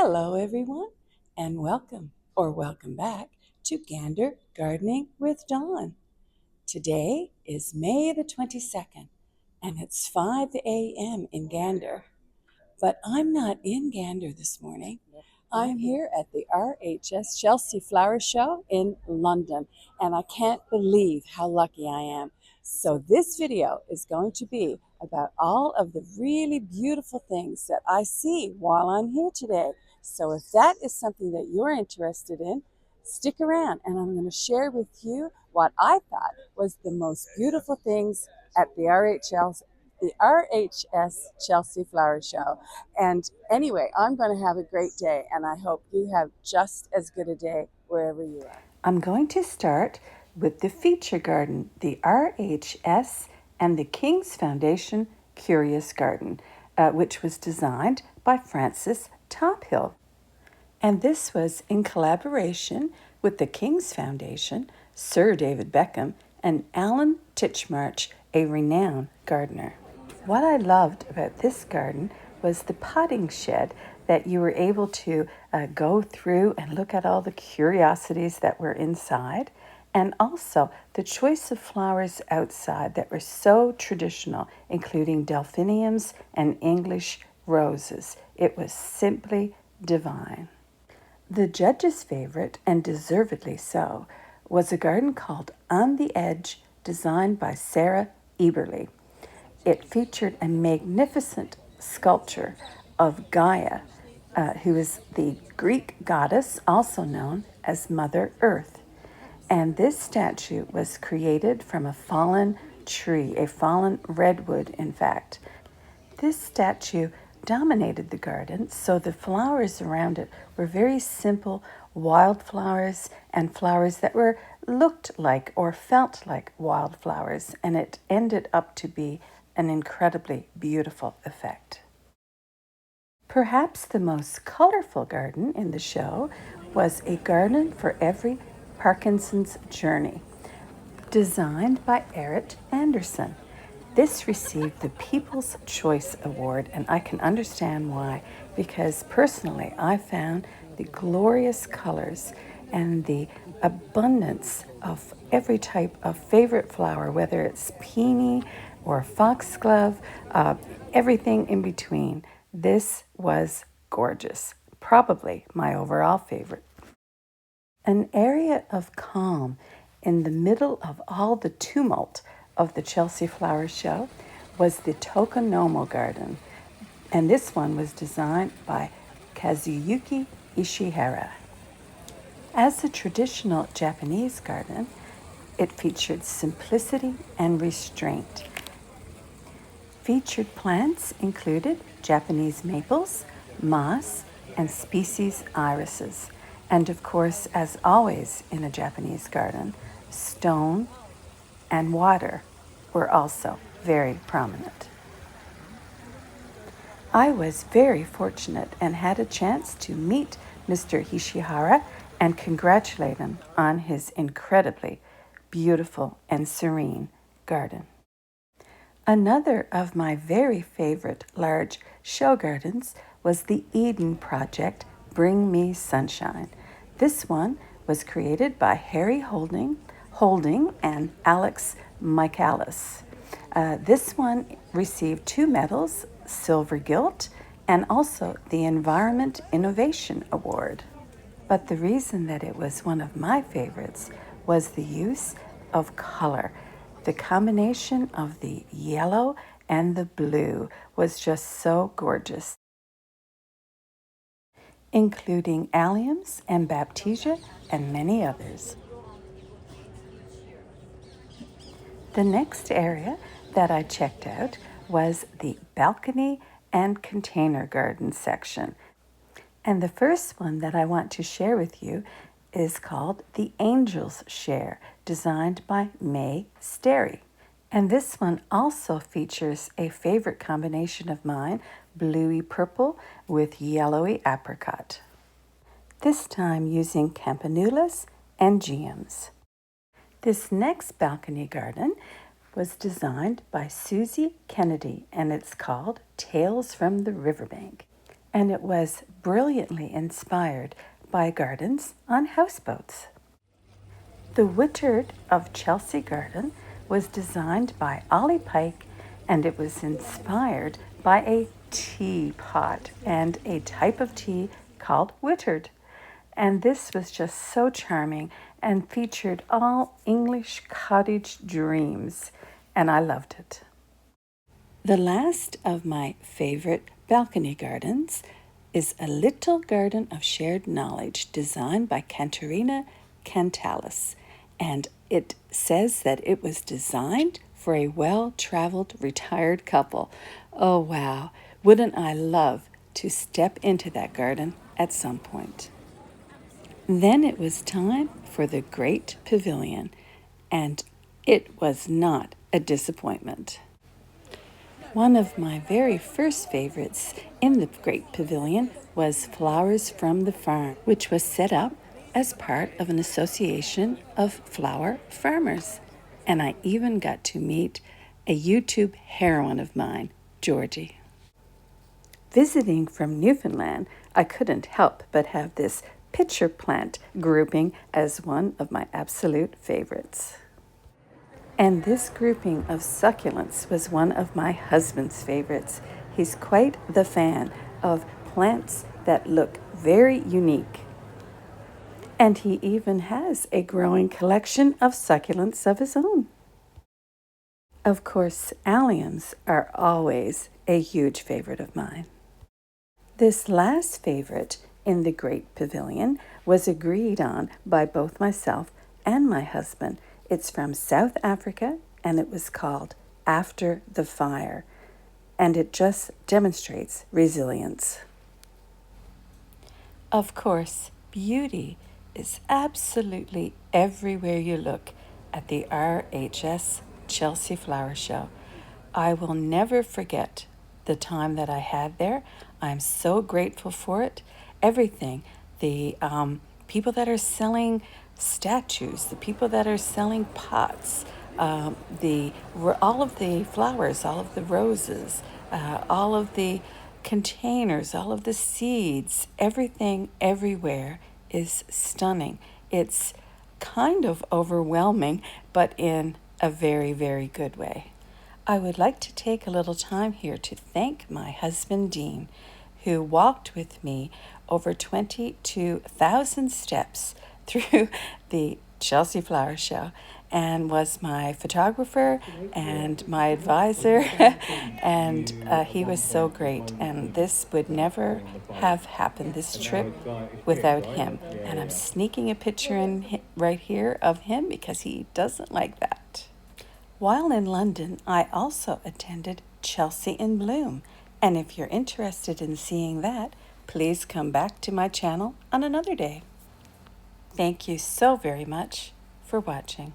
Hello everyone, and welcome back to Gander Gardening with Dawn. Today is May the 22nd, and it's 5 a.m. in Gander. But I'm not in Gander this morning. I'm here at the RHS Chelsea Flower Show in London, and I can't believe how lucky I am. So this video is going to be about all of the really beautiful things that I see while I'm here today. So if that is something that you're interested in, stick around and I'm going to share with you what I thought was the most beautiful things at the RHS Chelsea Flower Show. And anyway, I'm going to have a great day, and I hope you have just as good a day wherever you are. I'm going to start with the feature garden, the RHS and the King's Foundation Curious Garden, which was designed by Francis Tophill. And this was in collaboration with the King's Foundation, Sir David Beckham, and Alan Titchmarsh, a renowned gardener. What I loved about this garden was the potting shed that you were able to go through and look at all the curiosities that were inside, and also the choice of flowers outside that were so traditional, including delphiniums and English roses. It was simply divine. The judge's favorite, and deservedly so, was a garden called On the Edge, designed by Sarah Eberly. It featured a magnificent sculpture of Gaia, who is the Greek goddess also known as Mother Earth. And this statue was created from a fallen tree, a fallen redwood, in fact. This statue dominated the garden, so the flowers around it were very simple wildflowers and flowers that looked like or felt like wildflowers, and it ended up to be an incredibly beautiful effect. Perhaps the most colorful garden in the show was a garden for every Parkinson's journey, designed by Erit Anderson. This received the People's Choice Award, and I can understand why, because personally I found the glorious colors and the abundance of every type of favorite flower, whether it's peony or foxglove, everything in between. This was gorgeous, probably my overall favorite. An area of calm in the middle of all the tumult of the Chelsea Flower Show was the Tokonomo Garden, and this one was designed by Kazuyuki Ishihara. As a traditional Japanese garden, it featured simplicity and restraint. Featured plants included Japanese maples, moss, and species irises. And of course, as always in a Japanese garden, stone and water were also very prominent. I was very fortunate and had a chance to meet Mr. Ishihara and congratulate him on his incredibly beautiful and serene garden. Another of my very favorite large show gardens was the Eden Project, Bring Me Sunshine. This one was created by Harry Holding and Alex Michaelis. This one received 2 medals, silver gilt, and also the Environment Innovation Award. But the reason that it was one of my favorites was the use of color. The combination of the yellow and the blue was just so gorgeous, including alliums and baptisia and many others. The next area that I checked out was the balcony and container garden section. And the first one that I want to share with you is called the Angel's Share, designed by May Sterry. And this one also features a favorite combination of mine, bluey purple with yellowy apricot. This time using campanulas and geums. This next balcony garden was designed by Susie Kennedy, and it's called Tales from the Riverbank. and it was brilliantly inspired by gardens on houseboats. The Wittard of Chelsea Garden was designed by Ollie Pike, and it was inspired by a teapot and a type of tea called Wittard. And this was just so charming and featured all English cottage dreams, and I loved it. The last of my favorite balcony gardens is a little garden of shared knowledge designed by Cantarina Cantalis, and it says that it was designed for a well-traveled retired couple. Oh wow, wouldn't I love to step into that garden at some point. Then it was time for the Great Pavilion, and it was not a disappointment. One of my very first favorites in the Great Pavilion was Flowers from the Farm, which was set up as part of an association of flower farmers. And I even got to meet a YouTube heroine of mine, Georgie. Visiting from Newfoundland, I couldn't help but have this pitcher plant grouping as one of my absolute favorites. And this grouping of succulents was one of my husband's favorites. He's quite the fan of plants that look very unique. And he even has a growing collection of succulents of his own. Of course, alliums are always a huge favorite of mine. This last favorite in the Great Pavilion was agreed on by both myself and my husband. It's from South Africa, and it was called After the Fire, and it just demonstrates resilience. Of course, beauty is absolutely everywhere you look at the RHS Chelsea Flower Show. I will never forget the time that I had there. I'm so grateful for it. Everything, the people that are selling statues, the people that are selling pots, all of the flowers, all of the roses, all of the containers, all of the seeds, everything everywhere is stunning. It's kind of overwhelming, but in a very, very good way. I would like to take a little time here to thank my husband, Dean, who walked with me over 22,000 steps through the Chelsea Flower Show and was my photographer and my advisor, and he was so great, and this would never have happened, this trip, without him. And I'm sneaking a picture in right here of him because he doesn't like that. While in London, I also attended Chelsea in Bloom, and if you're interested in seeing that, please come back to my channel on another day. Thank you so very much for watching.